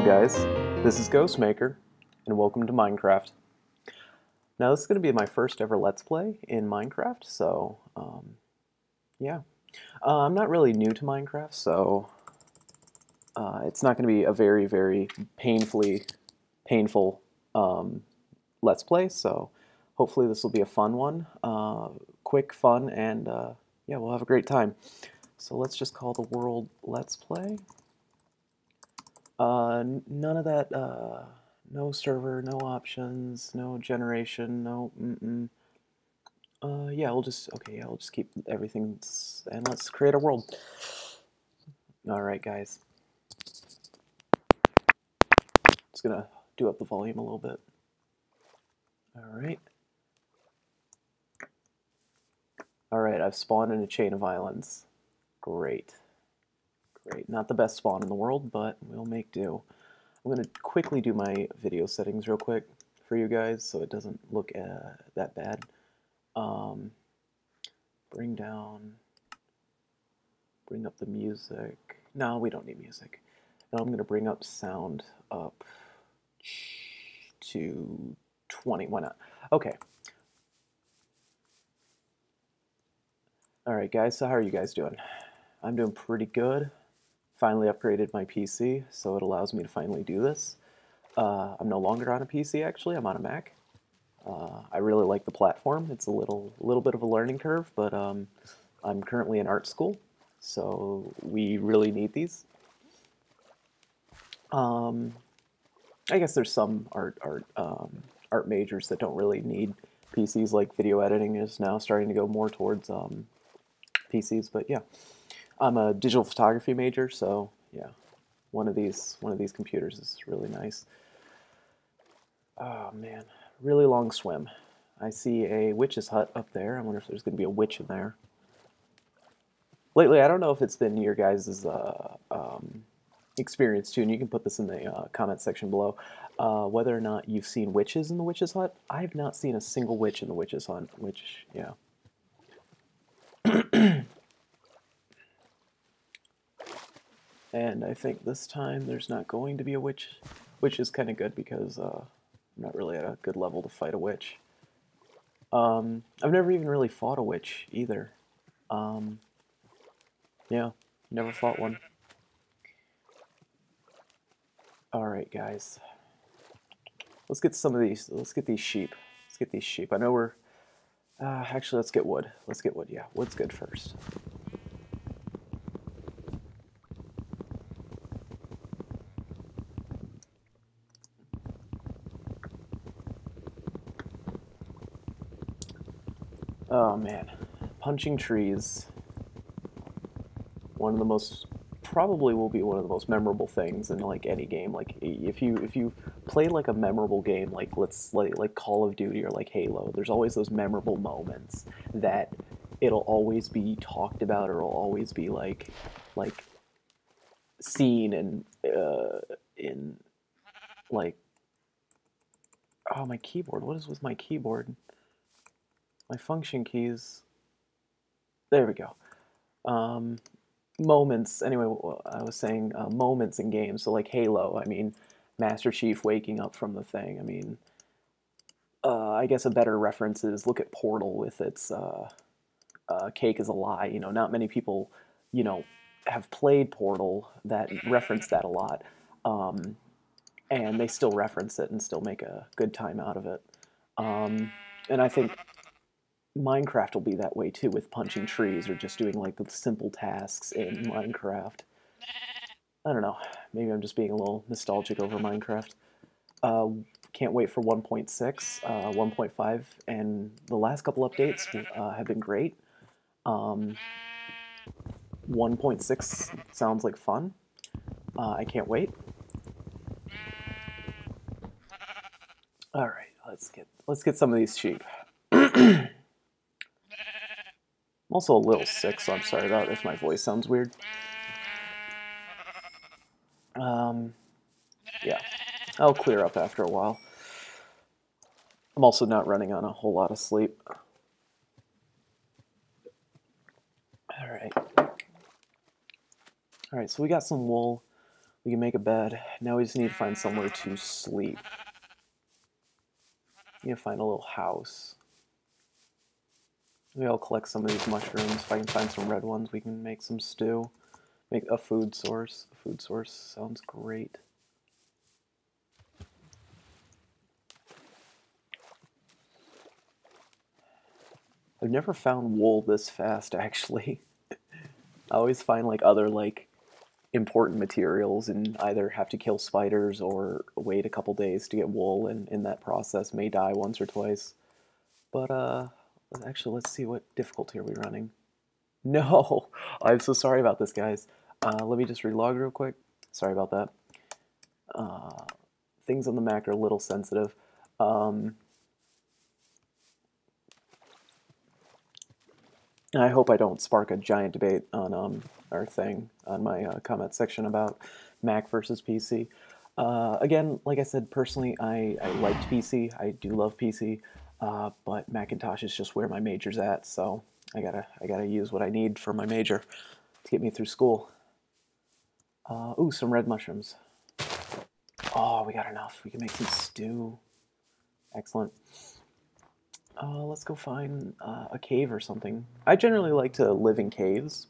Hello guys, this is Ghostmaker, and welcome to Minecraft. Now this is going to be my first ever Let's Play in Minecraft, so yeah. I'm not really new to Minecraft, so it's not going to be a very, very painful Let's Play, so hopefully this will be a fun one. Quick, fun, and yeah, we'll have a great time. So let's just call the world Let's Play. None of that, no server, no options, no generation, no, yeah, we'll just keep everything, and let's create a world. Alright, guys. Just gonna do up the volume a little bit. Alright. Alright, I've spawned in a chain of islands. Great. Great. Not the best spawn in the world, but we'll make do. I'm going to quickly do my video settings real quick for you guys so it doesn't look that bad. Bring up the music. No, we don't need music. Now I'm going to bring up sound up to 20. Why not? Okay. Alright guys, so how are you guys doing? I'm doing pretty good. Finally upgraded my PC, so it allows me to finally do this. I'm no longer on a PC actually, I'm on a Mac. I really like the platform. It's a little bit of a learning curve, but I'm currently in art school, so we really need these. I guess there's some art majors that don't really need PCs, like video editing is now starting to go more towards PCs, but yeah. I'm a digital photography major, so yeah, one of these computers is really nice. Oh man, really long swim. I see a witch's hut up there. I wonder if there's going to be a witch in there. Lately, I don't know if it's been your guys' experience too, and you can put this in the comment section below, whether or not you've seen witches in the witch's hut. I have not seen a single witch in the witch's hut, which, yeah. And I think this time there's not going to be a witch, which is kind of good because I'm not really at a good level to fight a witch. I've never even really fought a witch either. Yeah, never fought one. Alright guys, let's get some of these, let's get these sheep. Let's get these sheep. I know we're, actually let's get wood. Let's get wood, yeah, wood's good first. Oh man, punching trees. One of the most, probably will be one of the most memorable things in like any game. Like if you play like a memorable game, like like Call of Duty or like Halo, there's always those memorable moments that it'll always be talked about, or it'll always be like seen and in like, oh, my keyboard. What is with my keyboard? My function keys. There we go. Moments. Anyway, I was saying moments in games. So like Halo. I mean, Master Chief waking up from the thing. I mean, I guess a better reference is look at Portal with its cake is a lie. You know, not many people, you know, have played Portal that reference that a lot, and they still reference it and still make a good time out of it. And I think Minecraft will be that way too, with punching trees or just doing like the simple tasks in Minecraft. I don't know, maybe I'm just being a little nostalgic over Minecraft. Can't wait for 1.6, 1.5, and the last couple updates have been great. 1.6 sounds like fun. I can't wait. All right, let's get some of these sheep. I'm also a little sick, so I'm sorry about if my voice sounds weird. Yeah, I'll clear up after a while. I'm also not running on a whole lot of sleep. All right, so we got some wool. We can make a bed. Now we just need to find somewhere to sleep. Need to find a little house. Maybe I'll collect some of these mushrooms. If I can find some red ones, we can make some stew. Make a food source. A food source sounds great. I've never found wool this fast, actually. I always find like other like important materials and either have to kill spiders or wait a couple days to get wool, and in that process may die once or twice. But actually, let's see, what difficulty are we running? No, I'm so sorry about this, guys. Let me just relog real quick. Sorry about that. Things on the Mac are a little sensitive. I hope I don't spark a giant debate on our thing on my comment section about Mac versus PC. Again, like I said, personally, I liked PC. I do love PC, but Macintosh is just where my major's at. So I gotta use what I need for my major to get me through school. Ooh, some red mushrooms. Oh, we got enough. We can make some stew. Excellent. Let's go find a cave or something. I generally like to live in caves.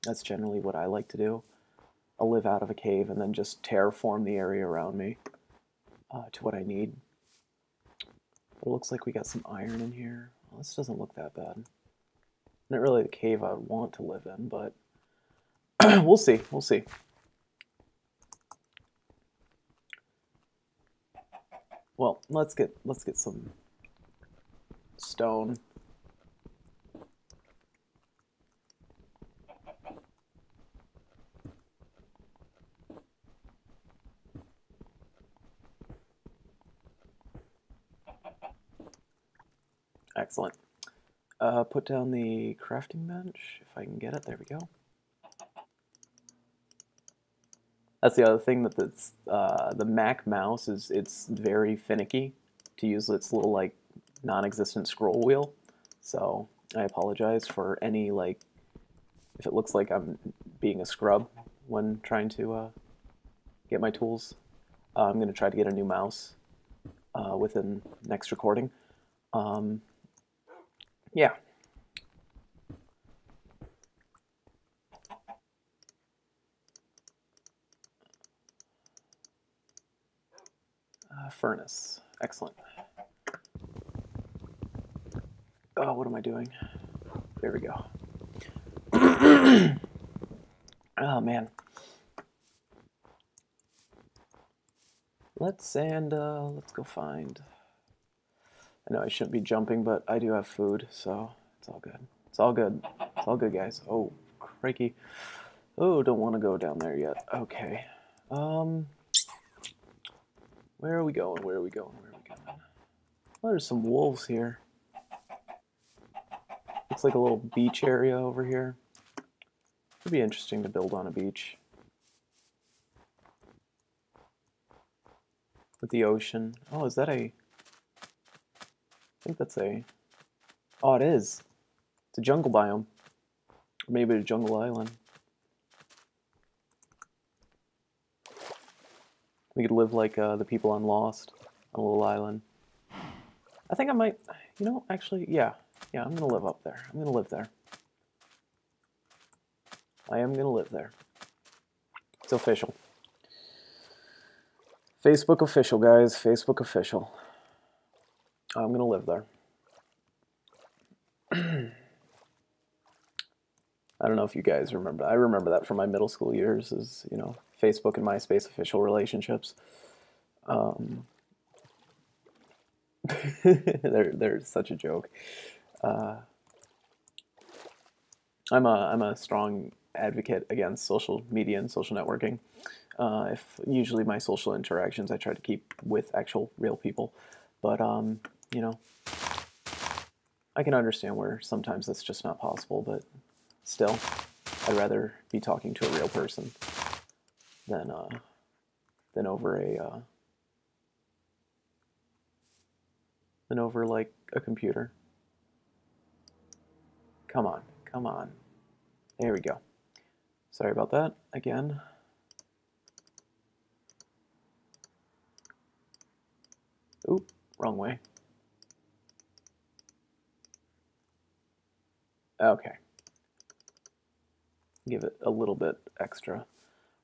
That's generally what I like to do. I'll live out of a cave and then just terraform the area around me to what I need. It looks like we got some iron in here. Well, this doesn't look that bad. Not really the cave I would want to live in, but we'll see. We'll see. Well, let's get some stone. Excellent. Put down the crafting bench, if I can get it. There we go. That's the other thing, that the Mac mouse it's very finicky to use its little like non-existent scroll wheel. So I apologize for any like if it looks like I'm being a scrub when trying to get my tools. I'm going to try to get a new mouse within next recording. Yeah. Furnace. Excellent. Oh, what am I doing? There we go. Oh, man. Let's go find... I know I shouldn't be jumping, but I do have food, so it's all good. It's all good. It's all good, guys. Oh, crikey. Oh, don't want to go down there yet. Okay. Where are we going? Where are we going? Where are we going? Oh, there's some wolves here. Looks like a little beach area over here. It'd be interesting to build on a beach. With the ocean. Oh, is that a... I think that's a... Oh, it is. It's a jungle biome. Or maybe a jungle island. We could live like the people on Lost on a little island. I think I might... You know, actually, yeah. Yeah, I'm going to live up there. I'm going to live there. I am going to live there. It's official. Facebook official, guys. Facebook official. I'm going to live there. I don't know if you guys remember. I remember that from my middle school years, is, you know, Facebook and MySpace official relationships. They're such a joke. I'm a strong advocate against social media and social networking. If usually my social interactions I try to keep with actual real people, but you know, I can understand where sometimes that's just not possible, but still, I'd rather be talking to a real person than over a than over like a computer. Come on, come on. There we go. Sorry about that again. wrong way. Okay. Give it a little bit extra.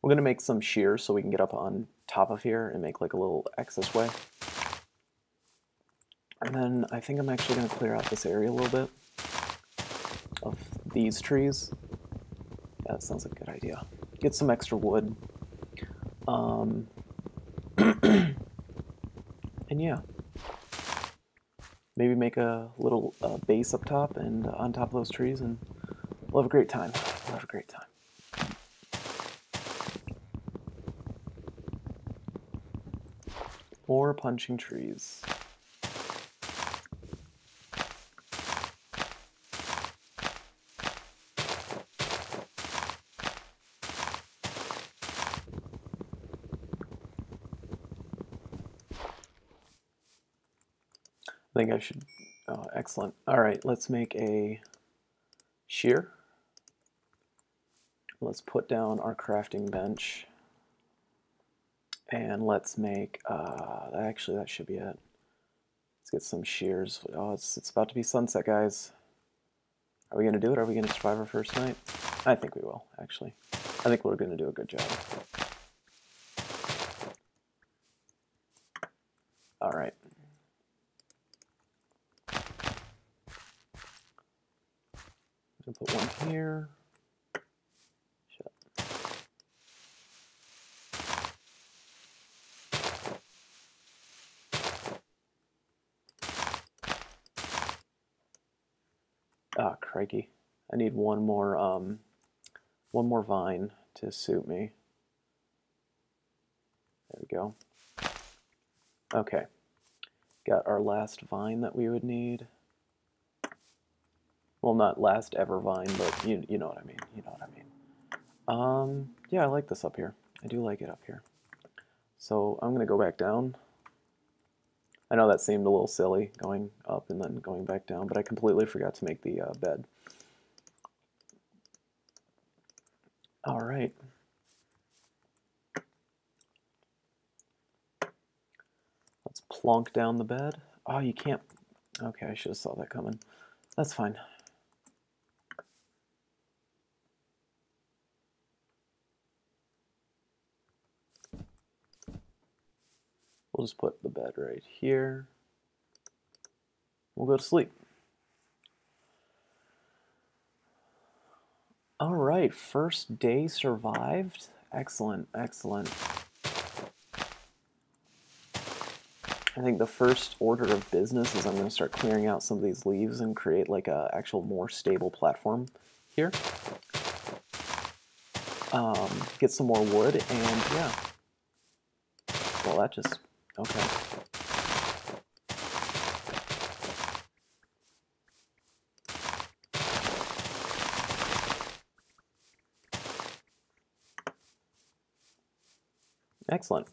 We're going to make some shears so we can get up on top of here and make like a little access way. And then I think I'm actually going to clear out this area a little bit of these trees. Yeah, that sounds like a good idea. Get some extra wood. And yeah. Maybe make a little base up top and on top of those trees, and we'll have a great time. We'll have a great time. More punching trees. I think I should, oh, excellent. All right, let's make a shear. Let's put down our crafting bench. And let's make, actually that should be it. Let's get some shears. Oh, it's about to be sunset, guys. Are we gonna do it? Are we gonna survive our first night? I think we will, actually. I think we're gonna do a good job. All right. I'm gonna put one here. Shit. Ah, crikey. I need one more vine to suit me. There we go. Okay. Got our last vine that we would need. Well, not last ever vine, but you know what I mean. You know what I mean. Yeah, I like this up here. I do like it up here. So I'm gonna go back down. I know that seemed a little silly, going up and then going back down, but I completely forgot to make the bed. All right. Let's plonk down the bed. Oh, you can't. Okay, I should have saw that coming. That's fine. We'll just put the bed right here. We'll go to sleep. All right, first day survived. Excellent, excellent. I think the first order of business is I'm going to start clearing out some of these leaves and create like a actual more stable platform here. Get some more wood, and yeah. Well, that just, okay. Excellent.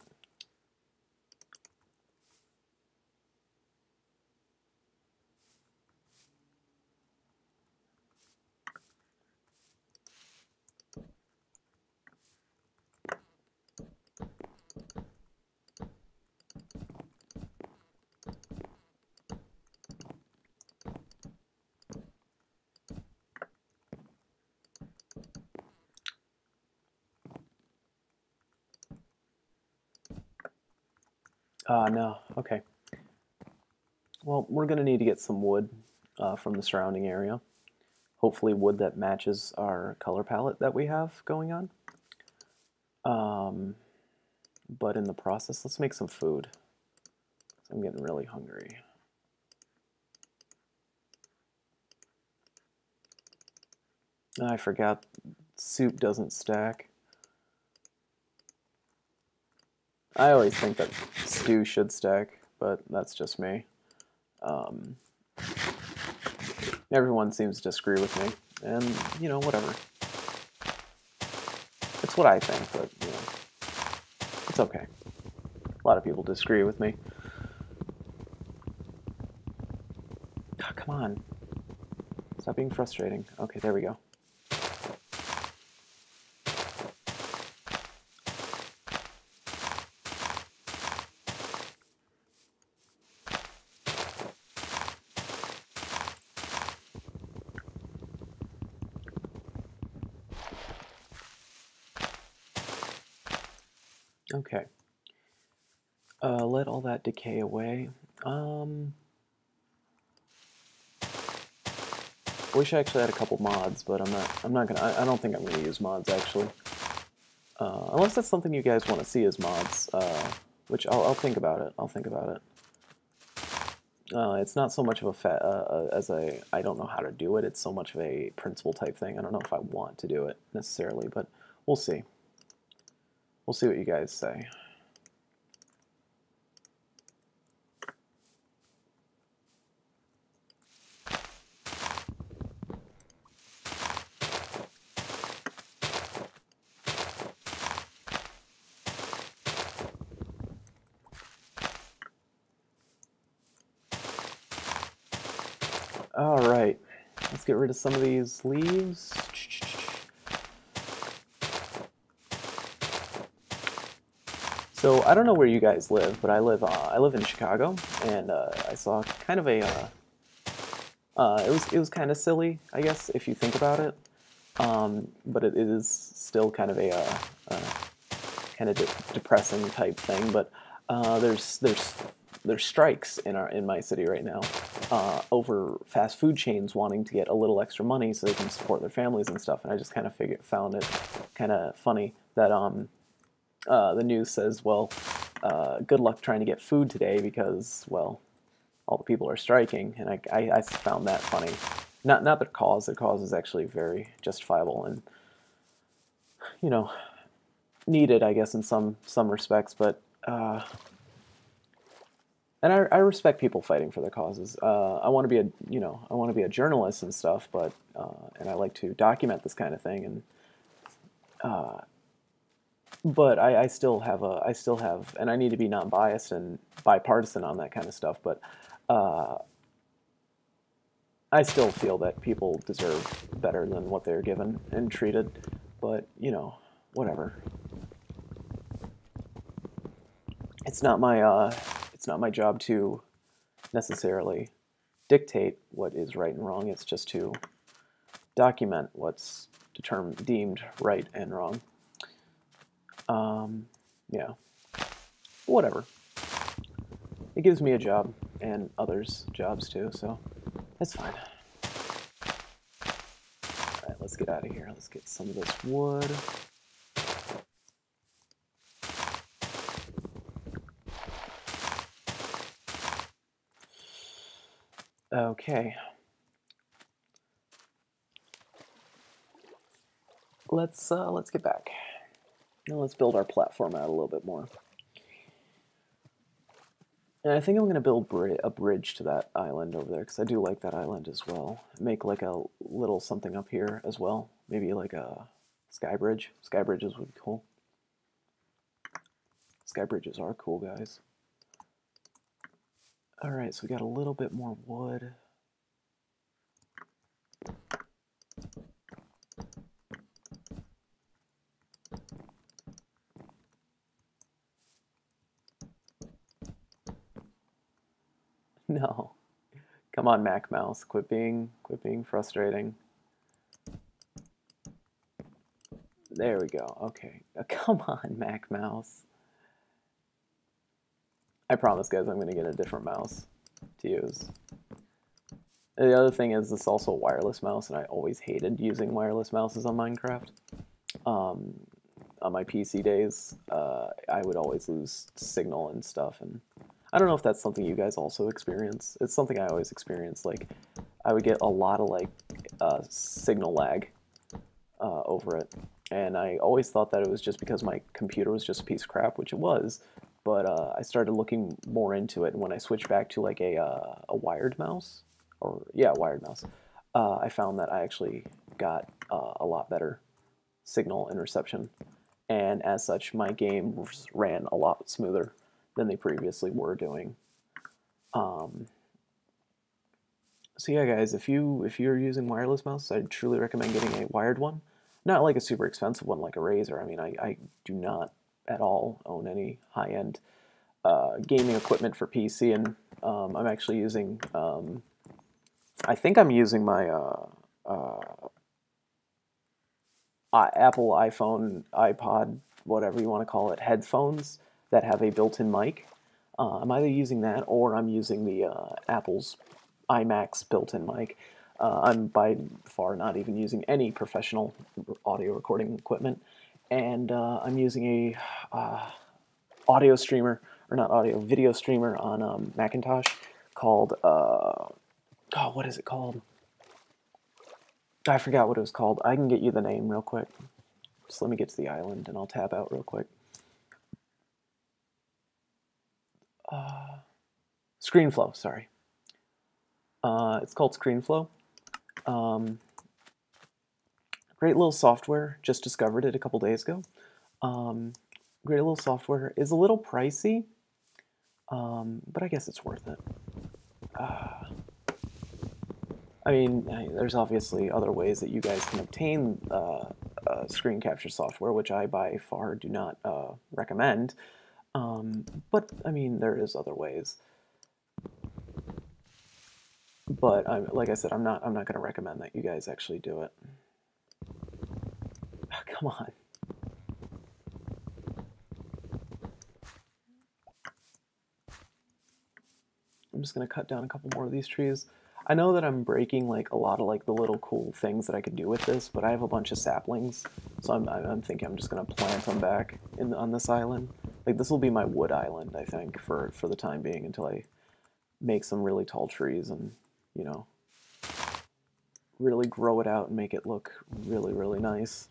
No, okay. Well, we're going to need to get some wood from the surrounding area. Hopefully wood that matches our color palette that we have going on. But in the process, let's make some food. I'm getting really hungry. I forgot soup doesn't stack. I always think that stew should stack, but that's just me. Everyone seems to disagree with me, and, you know, whatever. It's what I think, but, you know, it's okay. A lot of people disagree with me. Oh, come on. Stop being frustrating. Okay, there we go. Okay. Let all that decay away. Wish I actually had a couple mods, but I'm not gonna. I don't think I'm gonna use mods actually. Unless that's something you guys want to see as mods, which I'll think about it. I'll think about it. It's not so much of as a I don't know how to do it. It's so much of a principle type thing. I don't know if I want to do it necessarily, but we'll see. We'll see what you guys say. All right, let's get rid of some of these leaves. So I don't know where you guys live, but I live in Chicago, and I saw kind of a it was kind of silly, I guess, if you think about it. But it is still kind of a kind of depressing type thing. But there's strikes in my city right now over fast food chains wanting to get a little extra money so they can support their families and stuff. And I just kind of found it kind of funny that the news says, well, good luck trying to get food today because, well, all the people are striking, and I found that funny. Not their cause. Their cause is actually very justifiable and, you know, needed, I guess, in some respects. But and I respect people fighting for their causes. I want to be I want to be a journalist and stuff, but and I like to document this kind of thing. And but I still have, and I need to be non-biased and bipartisan on that kind of stuff. But I still feel that people deserve better than what they're given and treated. But whatever. It's not my job to necessarily dictate what is right and wrong. It's just to document what's deemed right and wrong. Yeah, whatever. It gives me a job and others jobs too, so that's fine. All right, let's get out of here. Let's get some of this wood. Okay. Let's get back. Now let's build our platform out a little bit more. And I think I'm going to build a bridge to that island over there, because I do like that island as well. Make like a little something up here as well. Maybe like a sky bridge. Sky bridges would be cool. Sky bridges are cool, guys. Alright, so we got a little bit more wood. No. Come on, Mac Mouse. Quit being frustrating. There we go. Okay. Come on, Mac Mouse. I promise, guys, I'm going to get a different mouse to use. And the other thing is, this is also a wireless mouse, and I always hated using wireless mouses on Minecraft. On my PC days, I would always lose signal and stuff, and I don't know if that's something you guys also experience. It's something I always experience. Like, I would get a lot of like signal lag over it, and I always thought that it was just because my computer was just a piece of crap, which it was. But I started looking more into it, and when I switched back to like a wired mouse, or yeah, wired mouse, I found that I actually got a lot better signal and reception, and as such, my games ran a lot smoother than they previously were doing. So yeah, guys, if you're using wireless mouse, I truly recommend getting a wired one. Not like a super expensive one like a Razer. I mean, I do not at all own any high-end gaming equipment for PC, and I'm actually using, I think I'm using my Apple iPhone, iPod whatever you want to call it, headphones that have a built-in mic. I'm either using that or I'm using the Apple's iMac's built-in mic. I'm by far not even using any professional audio recording equipment, and I'm using a audio streamer, or not audio, video streamer on Macintosh called, God, what is it called? I forgot what it was called. I can get you the name real quick. Just let me get to the island and I'll tab out real quick. ScreenFlow, sorry. It's called ScreenFlow. Great little software. Just discovered it a couple days ago. Great little software. Is a little pricey, but I guess it's worth it. I mean, there's obviously other ways that you guys can obtain screen capture software, which I by far do not recommend. But I mean, there is other ways. But like I said, I'm not going to recommend that you guys actually do it. Oh, come on. I'm just going to cut down a couple more of these trees. I know that I'm breaking like a lot of like the little cool things that I could do with this, but I have a bunch of saplings, so I'm thinking I'm just going to plant them back on this island. Like this will be my wood island, I think, for the time being until I make some really tall trees and, you know, really grow it out and make it look really, really nice.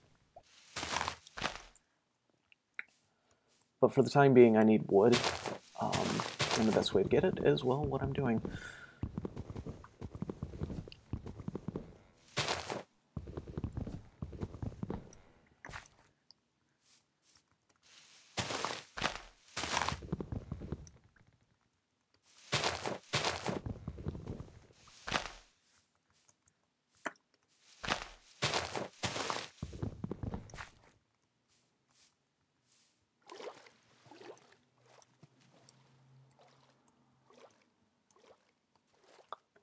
But for the time being, I need wood, and the best way to get it is, well, what I'm doing.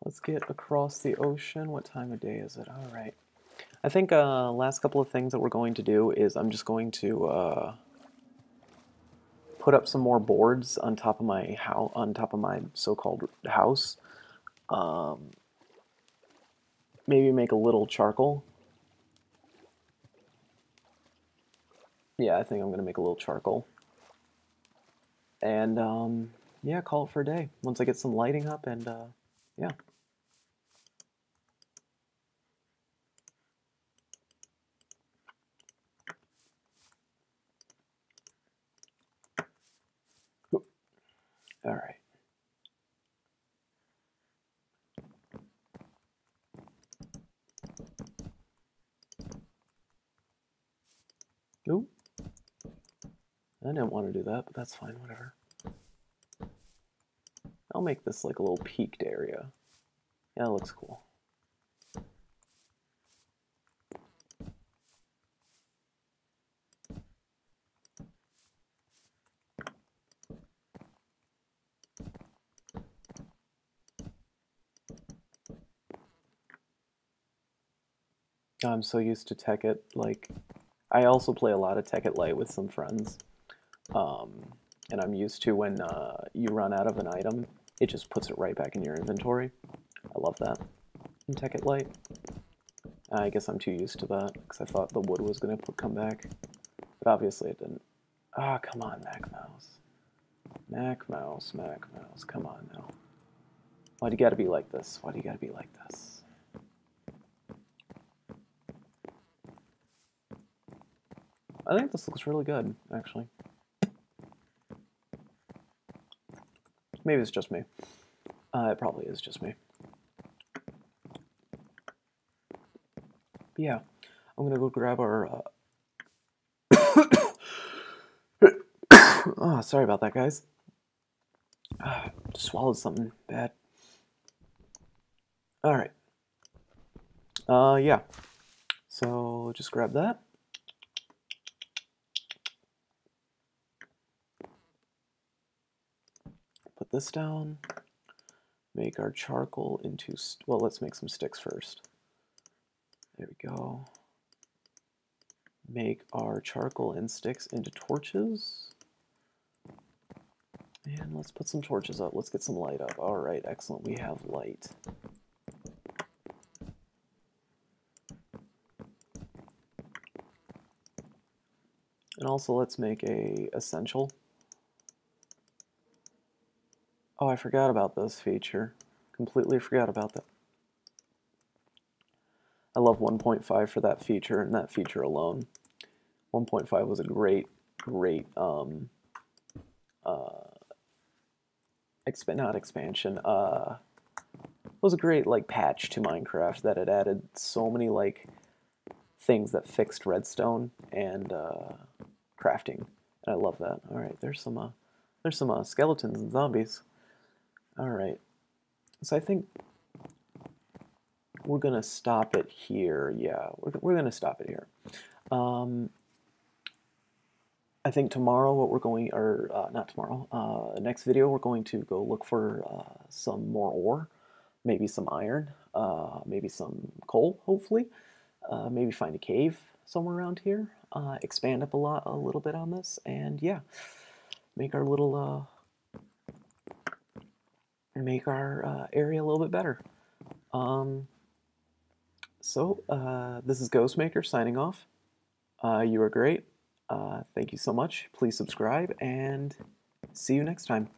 Let's get across the ocean. What time of day is it? All right. I think last couple of things that we're going to do is I'm just going to put up some more boards on top of my so-called house. Maybe make a little charcoal. Yeah, I think I'm gonna make a little charcoal. And yeah, call it for a day. Once I get some lighting up, and yeah. All right. Ooh. I didn't want to do that, but that's fine, whatever. I'll make this like a little peaked area. Yeah, it looks cool. I'm so used to Tekkit. Like, I also play a lot of Tekkit Lite with some friends. And I'm used to when you run out of an item, it just puts it right back in your inventory. I love that in Tekkit Lite. I guess I'm too used to that because I thought the wood was going to come back. But obviously it didn't. Ah, come on, Mac Mouse. Mac Mouse, Mac Mouse, come on now. Why do you gotta be like this? Why do you gotta be like this? I think this looks really good, actually. Maybe it's just me. It probably is just me. But yeah, I'm gonna go grab our... Oh, sorry about that, guys. Just swallowed something bad. All right. Yeah. So just grab that. Put this down. Make our charcoal into... Well, let's make some sticks first. There we go. make our charcoal and sticks into torches. And let's put some torches up. Let's get some light up. All right, excellent. We have light. And also let's make a essential. Oh, I forgot about this feature. Completely forgot about that. I love 1.5 for that feature and that feature alone. 1.5 was a great not expansion. Was a great like patch to Minecraft that it added so many like things that fixed redstone and crafting, and I love that. All right, there's some skeletons and zombies. All right, so I think we're gonna stop it here. Yeah, we're gonna stop it here. I think tomorrow what we're going, or not tomorrow, next video we're going to go look for some more ore, maybe some iron, maybe some coal, hopefully. Maybe find a cave somewhere around here, expand up a little bit on this, and yeah, make our little, area a little bit better. This is Ghostmaker signing off. You are great. Thank you so much. Please subscribe and see you next time.